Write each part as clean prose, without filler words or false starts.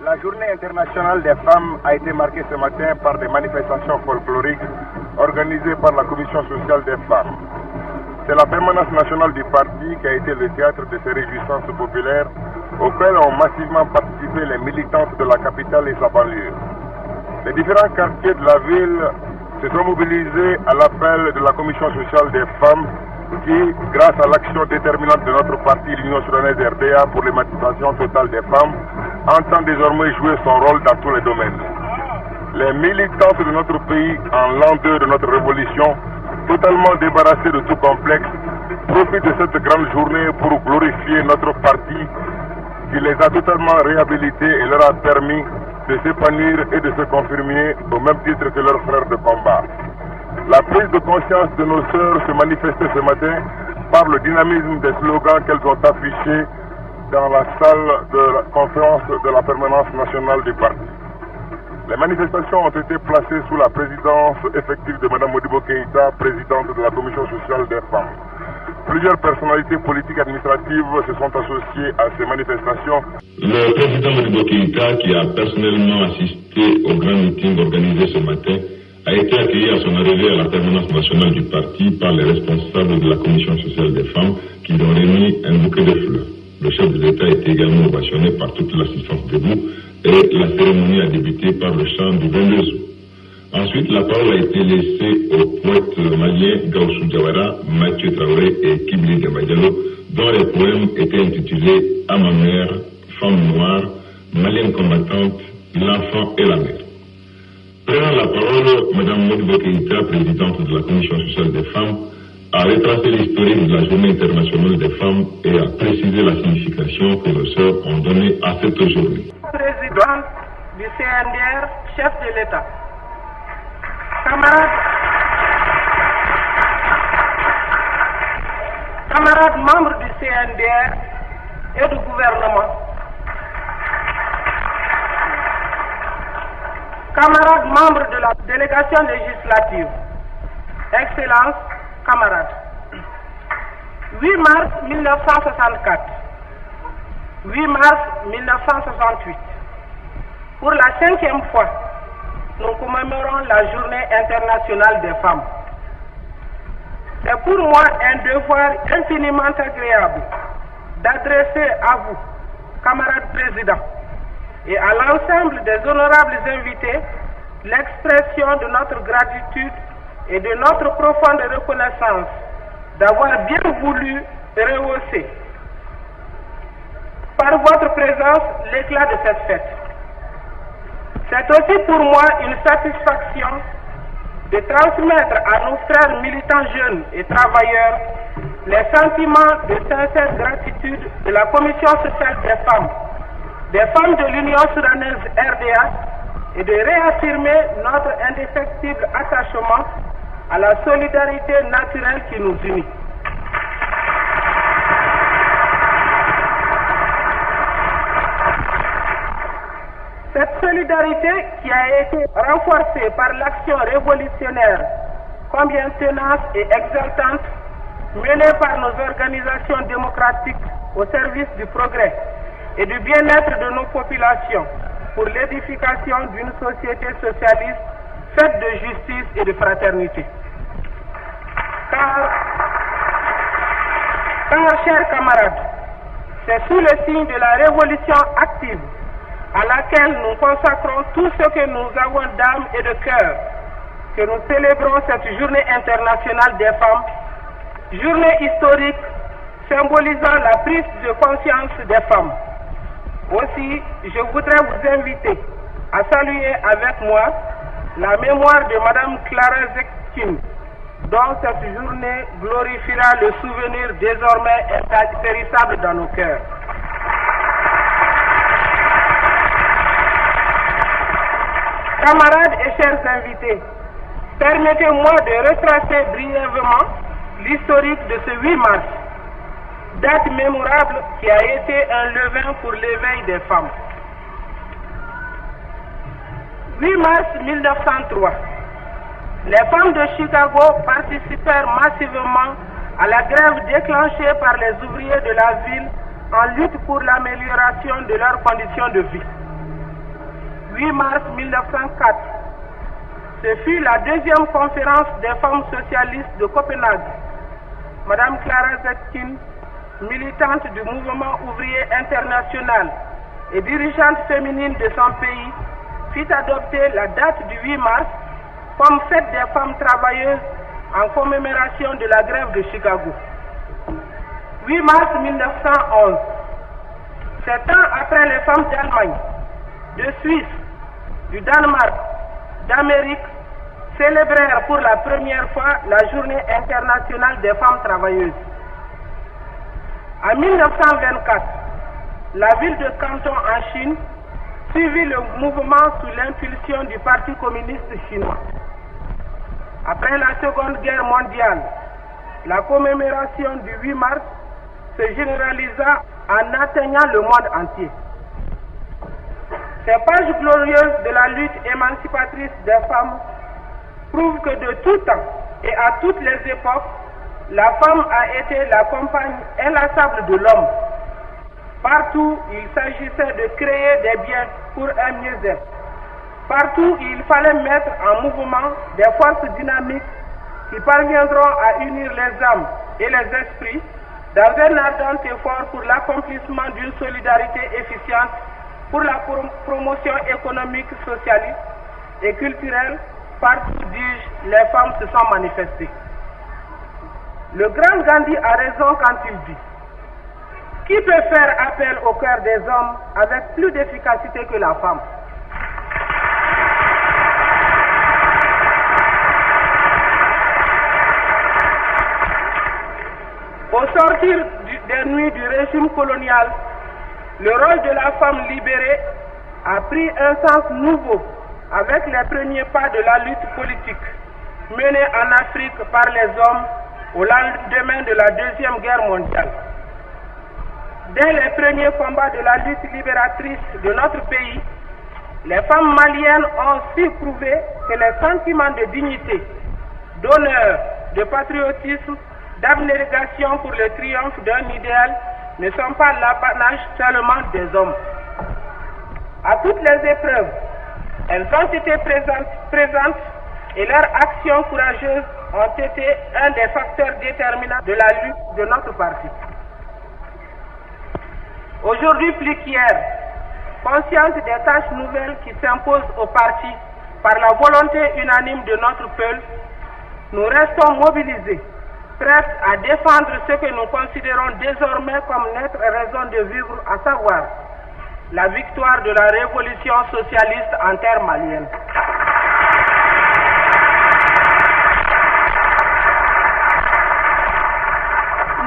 La journée internationale des femmes a été marquée ce matin par des manifestations folkloriques organisées par la Commission sociale des femmes. C'est la permanence nationale du parti qui a été le théâtre de ces réjouissances populaires auxquelles ont massivement participé les militantes de la capitale et sa banlieue. Les différents quartiers de la ville se sont mobilisés à l'appel de la Commission sociale des femmes qui, grâce à l'action déterminante de notre parti, l'Union soudanaise RDA pour l'émancipation totale des femmes, entend désormais jouer son rôle dans tous les domaines. Les militantes de notre pays, en l'an 2 de notre révolution, totalement débarrassées de tout complexe, profitent de cette grande journée pour glorifier notre parti qui les a totalement réhabilités et leur a permis de s'épanouir et de se confirmer au même titre que leurs frères de combat. La prise de conscience de nos sœurs se manifestait ce matin par le dynamisme des slogans qu'elles ont affichés dans la salle de la conférence de la permanence nationale du parti. Les manifestations ont été placées sous la présidence effective de Mme Modibo Keïta, présidente de la Commission sociale des femmes. Plusieurs personnalités politiques et administratives se sont associées à ces manifestations. Le président Modibo Keïta, qui a personnellement assisté au grand meeting organisé ce matin, a été accueilli à son arrivée à la permanence nationale du parti par les responsables de la Commission sociale des femmes qui lui ont remis un bouquet de fleurs. Le chef de l'État a été également ovationné par toute l'assistance debout et la cérémonie a débuté par le chant du 22 août. Ensuite, la parole a été laissée aux poètes maliens Gaussou Diawara, Mathieu Traoré et Kibli Demadialo, dont les poèmes étaient intitulés « À ma mère, femme noire, malienne combattante, l'enfant et la mère ». Prenant la parole, Mme Modibo Keïta, présidente de la Commission sociale des femmes, a retracé l'historique de la Journée internationale des femmes et a précisé la signification que nos sœurs ont donnée à cette journée. Présidente du CNDR, chef de l'État, camarades membres du CNDR et du gouvernement, camarades membres de la délégation législative, Excellences, camarades. 8 mars 1964, 8 mars 1968. Pour la 5e fois, nous commémorons la Journée internationale des femmes. C'est pour moi un devoir infiniment agréable d'adresser à vous, camarades présidents, et à l'ensemble des honorables invités, l'expression de notre gratitude et de notre profonde reconnaissance d'avoir bien voulu rehausser par votre présence l'éclat de cette fête. C'est aussi pour moi une satisfaction de transmettre à nos frères militants jeunes et travailleurs les sentiments de sincère gratitude de la Commission sociale des femmes de l'Union soudanaise RDA et de réaffirmer notre indéfectible attachement à la solidarité naturelle qui nous unit. Cette solidarité qui a été renforcée par l'action révolutionnaire, combien tenace et exaltante, menée par nos organisations démocratiques au service du progrès et du bien-être de nos populations pour l'édification d'une société socialiste faite de justice et de fraternité. Car, chers camarades, c'est sous le signe de la révolution active à laquelle nous consacrons tout ce que nous avons d'âme et de cœur que nous célébrons cette journée internationale des femmes, journée historique symbolisant la prise de conscience des femmes. Aussi, je voudrais vous inviter à saluer avec moi la mémoire de Mme Clara Zekkin, dont cette journée glorifiera le souvenir désormais impérissable dans nos cœurs. Camarades et chers invités, permettez-moi de retracer brièvement l'historique de ce 8 mars, date mémorable qui a été un levain pour l'éveil des femmes. 8 mars 1903, les femmes de Chicago participèrent massivement à la grève déclenchée par les ouvriers de la ville en lutte pour l'amélioration de leurs conditions de vie. 8 mars 1904. Ce fut la deuxième conférence des femmes socialistes de Copenhague. Madame Clara Zetkin, militante du mouvement ouvrier international et dirigeante féminine de son pays, fit adopter la date du 8 mars comme fête des femmes travailleuses en commémoration de la grève de Chicago. 8 mars 1911, 7 ans après les femmes d'Allemagne, de Suisse, du Danemark, d'Amérique, célébrèrent pour la première fois la Journée internationale des femmes travailleuses. En 1924, la ville de Canton en Chine suivit le mouvement sous l'impulsion du Parti communiste chinois. Après la Seconde Guerre mondiale, la commémoration du 8 mars se généralisa en atteignant le monde entier. Ces pages glorieuses de la lutte émancipatrice des femmes prouvent que de tout temps et à toutes les époques, la femme a été la compagne inlassable de l'homme. Partout, il s'agissait de créer des biens pour un mieux-être. Partout, il fallait mettre en mouvement des forces dynamiques qui parviendront à unir les âmes et les esprits dans un ardent effort pour l'accomplissement d'une solidarité efficiente pour la promotion économique, socialiste et culturelle. Partout, dis-je, les femmes se sont manifestées. Le grand Gandhi a raison quand il dit: qui peut faire appel au cœur des hommes avec plus d'efficacité que la femme? Au sortir des nuits du régime colonial, le rôle de la femme libérée a pris un sens nouveau avec les premiers pas de la lutte politique menée en Afrique par les hommes au lendemain de la Deuxième Guerre mondiale. Dès les premiers combats de la lutte libératrice de notre pays, les femmes maliennes ont su prouver que les sentiments de dignité, d'honneur, de patriotisme, d'abnégation pour le triomphe d'un idéal ne sont pas l'apanage seulement des hommes. À toutes les épreuves, elles ont été présentes et leurs actions courageuses ont été un des facteurs déterminants de la lutte de notre parti. Aujourd'hui plus qu'hier, consciente des tâches nouvelles qui s'imposent au parti par la volonté unanime de notre peuple, nous restons mobilisés, prêts à défendre ce que nous considérons désormais comme notre raison de vivre, à savoir la victoire de la révolution socialiste en terre malienne.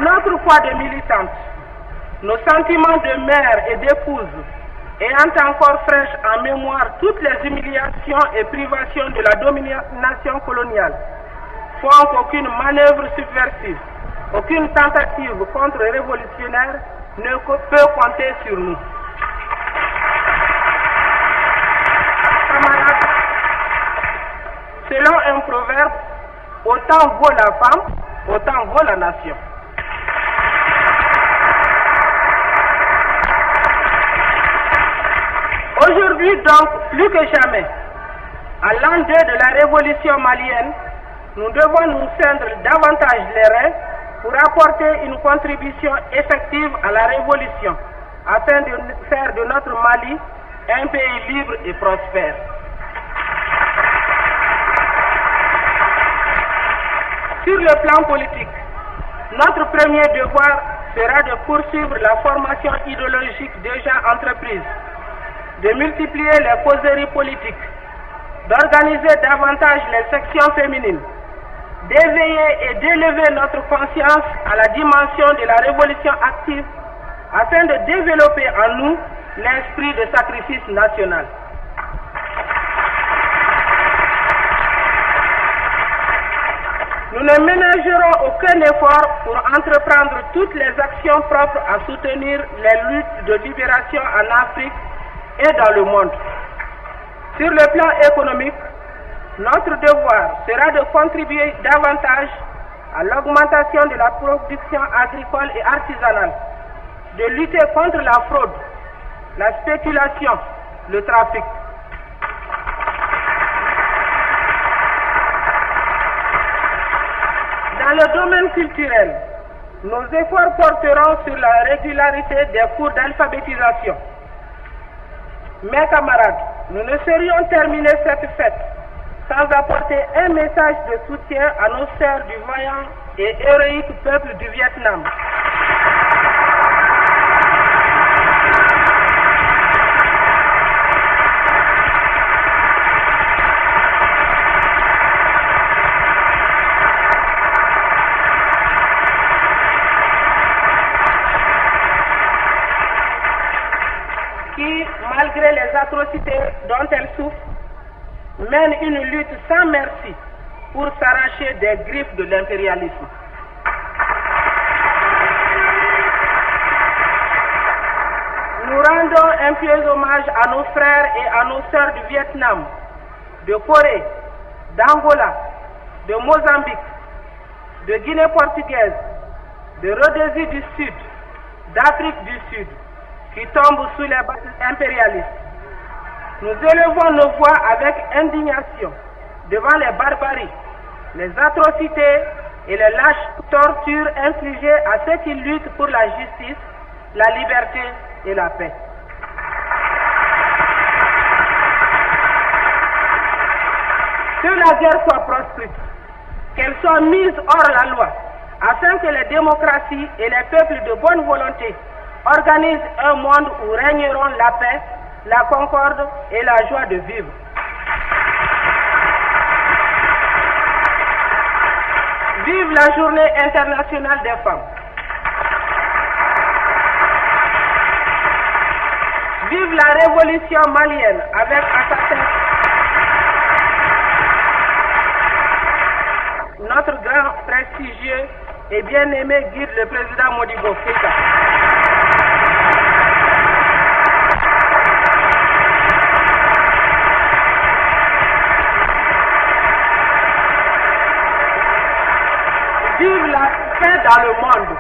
Notre foi de militante, nos sentiments de mère et d'épouse, ayant encore fraîches en mémoire toutes les humiliations et privations de la domination coloniale, font qu'aucune manœuvre subversive, aucune tentative contre-révolutionnaire ne peut compter sur nous. Camarades, selon un proverbe, autant vaut la femme, autant vaut la nation. Aujourd'hui donc, plus que jamais, à l'an 2 de la révolution malienne, nous devons nous ceindre davantage les reins pour apporter une contribution effective à la révolution, afin de faire de notre Mali un pays libre et prospère. Sur le plan politique, notre premier devoir sera de poursuivre la formation idéologique déjà entreprise, de multiplier les causeries politiques, d'organiser davantage les sections féminines, d'éveiller et d'élever notre conscience à la dimension de la révolution active afin de développer en nous l'esprit de sacrifice national. Nous ne ménagerons aucun effort pour entreprendre toutes les actions propres à soutenir les luttes de libération en Afrique et dans le monde. Sur le plan économique, notre devoir sera de contribuer davantage à l'augmentation de la production agricole et artisanale, de lutter contre la fraude, la spéculation, le trafic, Dans le domaine culturel, nos efforts porteront sur la régularité des cours d'alphabétisation. Mes camarades, nous ne saurions terminer cette fête sans apporter un message de soutien à nos sœurs du vaillant et héroïque peuple du Vietnam. Qui, malgré les atrocités dont elles souffrent, mènent une lutte sans merci pour s'arracher des griffes de l'impérialisme. Nous rendons un pieux hommage à nos frères et à nos sœurs du Vietnam, de Corée, d'Angola, de Mozambique, de Guinée portugaise, de Rhodésie du Sud, d'Afrique du Sud, qui tombent sous les balles impérialistes. Nous élevons nos voix avec indignation devant les barbaries, les atrocités et les lâches tortures infligées à ceux qui luttent pour la justice, la liberté et la paix. Que la guerre soit proscrite, qu'elle soit mise hors la loi, afin que les démocraties et les peuples de bonne volonté organisent un monde où régneront la paix, la concorde et la joie de vivre. Vive la Journée internationale des femmes. Vive la révolution malienne avec à sa tête notre grand, prestigieux et bien-aimé guide, le président Modibo Keïta. Vive la paix dans le monde.